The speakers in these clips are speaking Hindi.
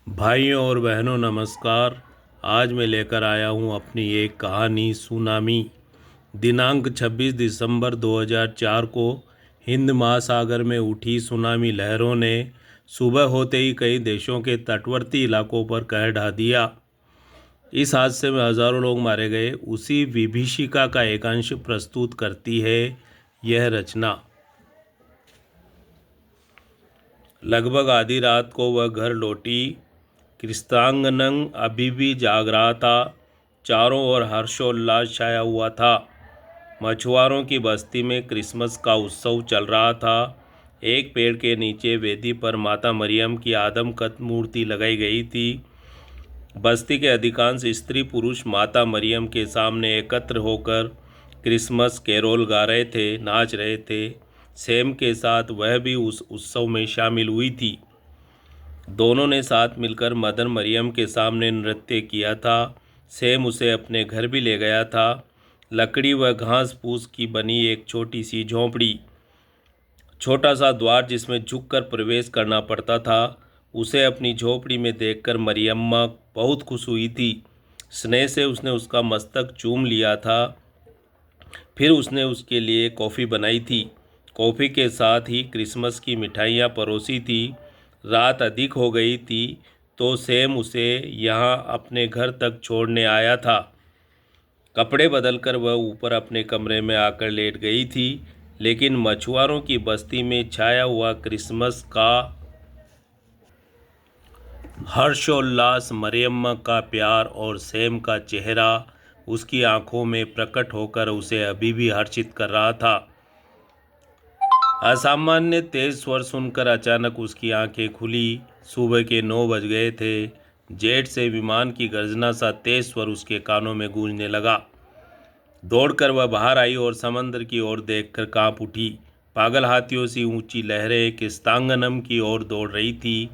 भाइयों और बहनों नमस्कार। आज मैं लेकर आया हूँ अपनी एक कहानी सुनामी। दिनांक 26 दिसंबर 2004 को हिंद महासागर में उठी सुनामी लहरों ने सुबह होते ही कई देशों के तटवर्ती इलाकों पर कहर ढा दिया। इस हादसे में हजारों लोग मारे गए। उसी विभीषिका का एक अंश प्रस्तुत करती है यह रचना। लगभग आधी रात को वह घर लौटी। कृष्णांगन अभी भी जाग रहा था। चारों ओर हर्षोल्लास छाया हुआ था। मछुआरों की बस्ती में क्रिसमस का उत्सव चल रहा था। एक पेड़ के नीचे वेदी पर माता मरियम की आदमकद मूर्ति लगाई गई थी। बस्ती के अधिकांश स्त्री पुरुष माता मरियम के सामने एकत्र होकर क्रिसमस कैरोल गा रहे थे, नाच रहे थे। सैम के साथ वह भी उस उत्सव में शामिल हुई थी। दोनों ने साथ मिलकर मदर मरियम के सामने नृत्य किया था। सैम उसे अपने घर भी ले गया था। लकड़ी व घास फूस की बनी एक छोटी सी झोंपड़ी, छोटा सा द्वार जिसमें झुककर प्रवेश करना पड़ता था। उसे अपनी झोंपड़ी में देखकर मरियम्मा बहुत खुश हुई थी। स्नेह से उसने उसका मस्तक चूम लिया था। फिर उसने उसके लिए कॉफ़ी बनाई थी। कॉफ़ी के साथ ही क्रिसमस की मिठाइयाँ परोसी थी। रात अधिक हो गई थी तो सैम उसे यहाँ अपने घर तक छोड़ने आया था। कपड़े बदलकर वह ऊपर अपने कमरे में आकर लेट गई थी। लेकिन मछुआरों की बस्ती में छाया हुआ क्रिसमस का हर्षोल्लास, मरियम्मा का प्यार और सैम का चेहरा उसकी आंखों में प्रकट होकर उसे अभी भी हर्षित कर रहा था। असामान्य तेज स्वर सुनकर अचानक उसकी आंखें खुली। सुबह के 9 बज गए थे। जेट से विमान की गर्जना सा तेज स्वर उसके कानों में गूंजने लगा। दौड़कर वह बाहर आई और समंदर की ओर देखकर कांप उठी। पागल हाथियों सी ऊंची लहरें किस्तांगनम की ओर दौड़ रही थी।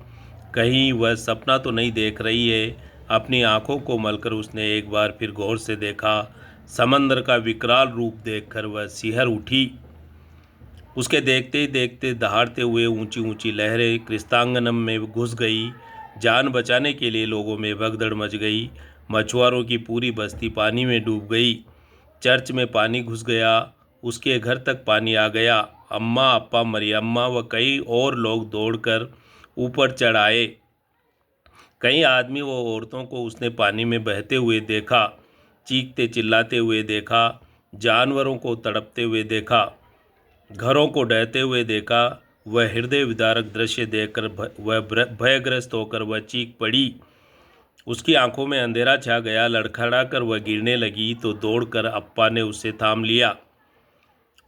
कहीं वह सपना तो नहीं देख रही है। अपनी आंखों को मलकर उसने एक बार फिर गौर से देखा। समंदर का विकराल रूप देखकर वह सिहर उठी। उसके देखते ही देखते दहाड़ते हुए ऊंची ऊंची लहरें कृष्णांगनम में घुस गई। जान बचाने के लिए लोगों में भगदड़ मच गई। मछुआरों की पूरी बस्ती पानी में डूब गई। चर्च में पानी घुस गया। उसके घर तक पानी आ गया। अम्मा, अप्पा, मरियम्मा व कई और लोग दौड़कर ऊपर चढ़ आए। कई आदमी व औरतों को उसने पानी में बहते हुए देखा, चीखते चिल्लाते हुए देखा, जानवरों को तड़पते हुए देखा, घरों को ढहते हुए देखा। वह हृदय विदारक दृश्य देखकर वह भयग्रस्त होकर वह चीख पड़ी। उसकी आंखों में अंधेरा छा गया। लड़खड़ाकर वह गिरने लगी तो दौड़कर अप्पा ने उसे थाम लिया।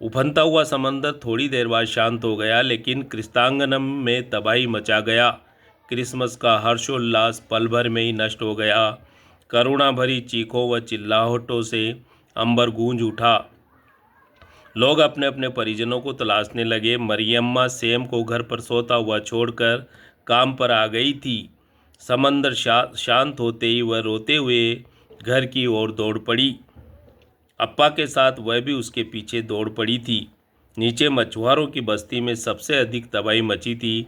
उफनता हुआ समंदर थोड़ी देर बाद शांत हो गया, लेकिन कृष्णांगनम में तबाही मचा गया। क्रिसमस का हर्षोल्लास पल भर में ही नष्ट हो गया। करुणा भरी चीखों व चिल्लाहटों से अंबर गूंज उठा। लोग अपने अपने परिजनों को तलाशने लगे। मरियम्मा सैम को घर पर सोता हुआ छोड़कर काम पर आ गई थी। समंदर शांत होते ही वह रोते हुए घर की ओर दौड़ पड़ी। अप्पा के साथ वह भी उसके पीछे दौड़ पड़ी थी। नीचे मछुआरों की बस्ती में सबसे अधिक तबाही मची थी।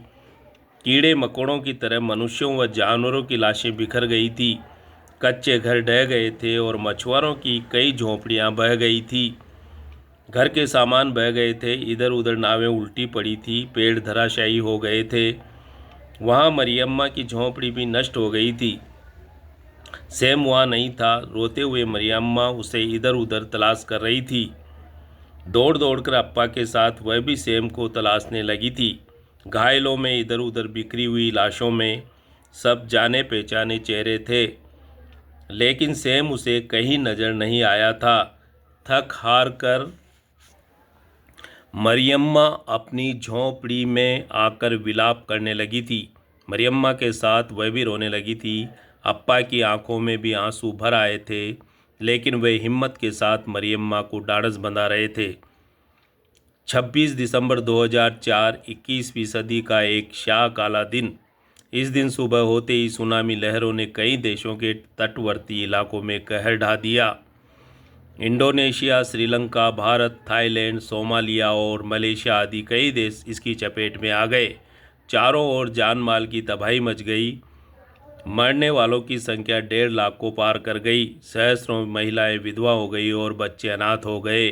कीड़े मकोड़ों की तरह मनुष्यों व जानवरों की लाशें बिखर गई थी। कच्चे घर ढह गए थे और मछुआरों की कई झोंपड़ियां बह गई थी। घर के सामान बह गए थे। इधर उधर नावें उल्टी पड़ी थी। पेड़ धराशायी हो गए थे। वहाँ मरियम्मा की झोंपड़ी भी नष्ट हो गई थी। सैम वहाँ नहीं था। रोते हुए मरियम्मा उसे इधर उधर तलाश कर रही थी। दौड़ दौड़कर अप्पा के साथ वह भी सैम को तलाशने लगी थी। घायलों में, इधर उधर बिखरी हुई लाशों में सब जाने पहचाने चेहरे थे, लेकिन सैम उसे कहीं नजर नहीं आया था। थक हार कर मरियम्मा अपनी झोंपड़ी में आकर विलाप करने लगी थी। मरियम्मा के साथ वह भी रोने लगी थी। अप्पा की आंखों में भी आंसू भर आए थे, लेकिन वे हिम्मत के साथ मरियम्मा को ढाढ़स बंधा रहे थे। 26 दिसंबर 2004, 21वीं सदी का एक शाह काला दिन। इस दिन सुबह होते ही सुनामी लहरों ने कई देशों के तटवर्ती इलाकों में कहर ढा दिया। Indonesia, Sri Lanka, Bharat, Thailand, Somalia और मलेशिया आदि कई देश इसकी चपेट में आ गए। चारों ओर जान माल की तबाही मच गई। मरने वालों की संख्या 1.5 लाख को पार कर गई। सहस्त्रों महिलाएं विधवा हो गई और बच्चे अनाथ हो गए।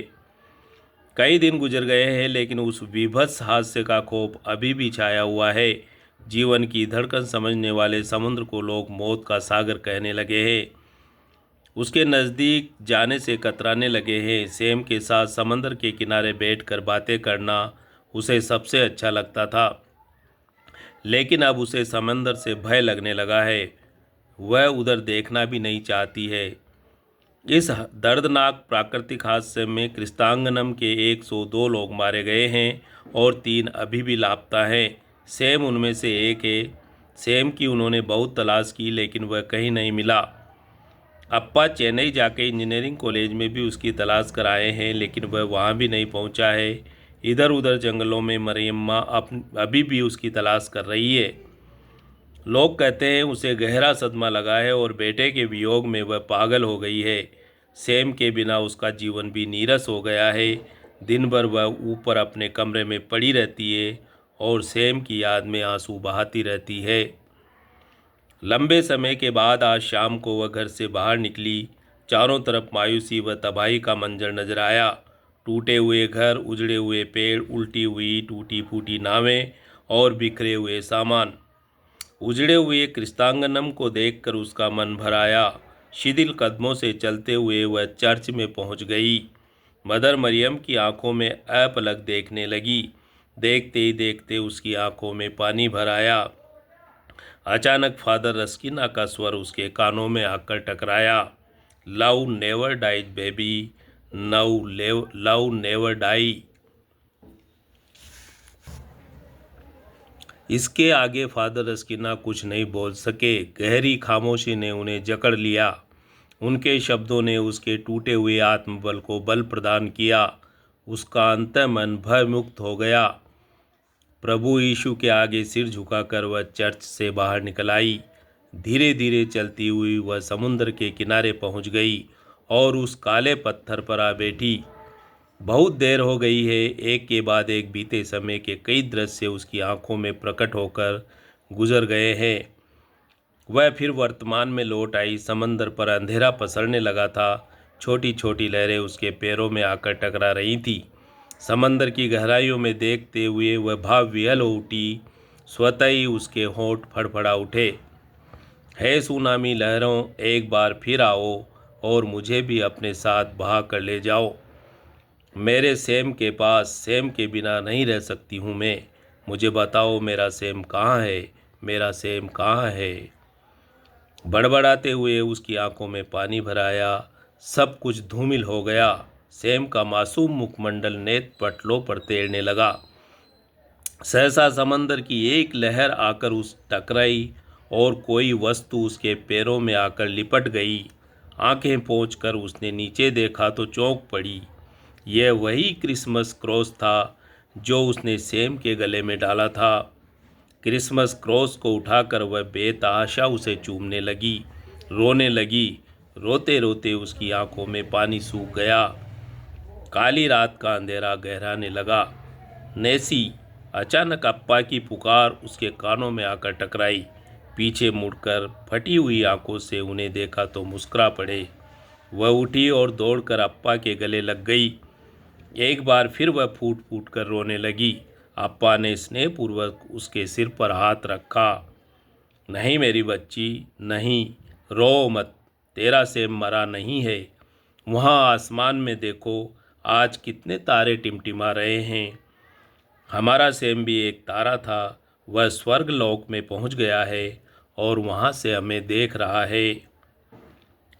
कई दिन गुजर गए हैं, लेकिन उस विभत्स हादसे का खौफ अभी भी छाया हुआ है। जीवन की धड़कन समझने वाले समुद्र को लोग मौत का सागर कहने लगे हैं। उसके नज़दीक जाने से कतराने लगे हैं। सैम के साथ समंदर के किनारे बैठकर बातें करना उसे सबसे अच्छा लगता था, लेकिन अब उसे समंदर से भय लगने लगा है। वह उधर देखना भी नहीं चाहती है। इस दर्दनाक प्राकृतिक हादसे में क्रिस्तांगनम के 102 लोग मारे गए हैं और 3 अभी भी लापता हैं। सैम उनमें से एक है। सैम की उन्होंने बहुत तलाश की, लेकिन वह कहीं नहीं मिला। अप्पा चेन्नई जाके इंजीनियरिंग कॉलेज में भी उसकी तलाश कर आए हैं, लेकिन वह वहाँ भी नहीं पहुँचा है। इधर उधर जंगलों में मरियम्मा अभी भी उसकी तलाश कर रही है। लोग कहते हैं उसे गहरा सदमा लगा है और बेटे के वियोग में वह पागल हो गई है। सैम के बिना उसका जीवन भी नीरस हो गया है। दिन भर वह ऊपर अपने कमरे में पड़ी रहती है और सैम की याद में आंसू बहाती रहती है। लंबे समय के बाद आज शाम को वह घर से बाहर निकली। चारों तरफ मायूसी व तबाही का मंजर नजर आया। टूटे हुए घर, उजड़े हुए पेड़, उल्टी हुई टूटी फूटी नावें और बिखरे हुए सामान। उजड़े हुए क्रिस्तांगनम को देखकर उसका मन भर आया। शिथिल कदमों से चलते हुए वह चर्च में पहुंच गई। मदर मरियम की आंखों में अपलक देखने लगी। देखते ही देखते उसकी आंखों में पानी भर आया। अचानक फादर रस्किना का स्वर उसके कानों में आकर टकराया। Love never dies baby, love never die. इसके आगे फादर रस्किना कुछ नहीं बोल सके। गहरी खामोशी ने उन्हें जकड़ लिया। उनके शब्दों ने उसके टूटे हुए आत्मबल को बल प्रदान किया। उसका अंतर्मन भयमुक्त हो गया। प्रभु यीशु के आगे सिर झुकाकर वह चर्च से बाहर निकल आई। धीरे धीरे चलती हुई वह समुद्र के किनारे पहुंच गई और उस काले पत्थर पर आ बैठी। बहुत देर हो गई है। एक के बाद एक बीते समय के कई दृश्य उसकी आंखों में प्रकट होकर गुजर गए हैं। वह फिर वर्तमान में लौट आई। समंदर पर अंधेरा पसरने लगा था। छोटी छोटी लहरें उसके पैरों में आकर टकरा रही थी। समंदर की गहराइयों में देखते हुए वह भाव विह्वल हो उठी। स्वतः ही उसके होंठ फड़फड़ा उठे। हे सुनामी लहरों, एक बार फिर आओ और मुझे भी अपने साथ बहा कर ले जाओ। मेरे सैम के पास। सैम के बिना नहीं रह सकती हूँ मैं। मुझे बताओ, मेरा सैम कहाँ है? मेरा सैम कहाँ है? बड़बड़ाते हुए उसकी आंखों में पानी भर आया। सब कुछ धूमिल हो गया। सैम का मासूम मुखमंडल नेत्र पटलों पर तैरने लगा। सहसा समंदर की एक लहर आकर उस टकराई और कोई वस्तु उसके पैरों में आकर लिपट गई। आंखें पोंछकर उसने नीचे देखा तो चौंक पड़ी। यह वही क्रिसमस क्रॉस था जो उसने सैम के गले में डाला था। क्रिसमस क्रॉस को उठाकर वह बेतहाशा उसे चूमने लगी, रोने लगी। रोते रोते उसकी आंखों में पानी सूख गया। काली रात का अंधेरा गहराने लगा। नेसी, अचानक अप्पा की पुकार उसके कानों में आकर टकराई। पीछे मुड़कर फटी हुई आंखों से उन्हें देखा तो मुस्कुरा पड़े। वह उठी और दौड़कर अप्पा के गले लग गई। एक बार फिर वह फूट फूट कर रोने लगी। अप्पा ने स्नेहपूर्वक उसके सिर पर हाथ रखा। नहीं मेरी बच्ची, नहीं, रो मत। तेरा सैम मरा नहीं है। वहाँ आसमान में देखो, आज कितने तारे टिमटिमा रहे हैं। हमारा सैम भी एक तारा था। वह स्वर्ग लोक में पहुँच गया है और वहाँ से हमें देख रहा है।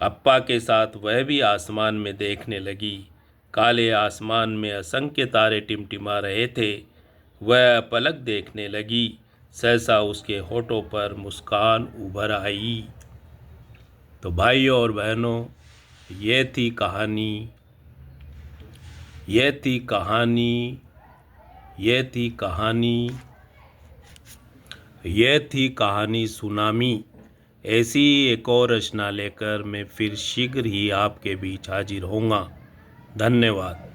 अप्पा के साथ वह भी आसमान में देखने लगी। काले आसमान में असंख्य तारे टिमटिमा रहे थे। वह पलक देखने लगी। सहसा उसके होठों पर मुस्कान उभर आई। तो भाइयों और बहनों, ये थी कहानी ये थी कहानी ये थी कहानी ये थी कहानी सुनामी। ऐसी एक और रचना लेकर मैं फिर शीघ्र ही आपके बीच हाजिर होऊंगा। धन्यवाद।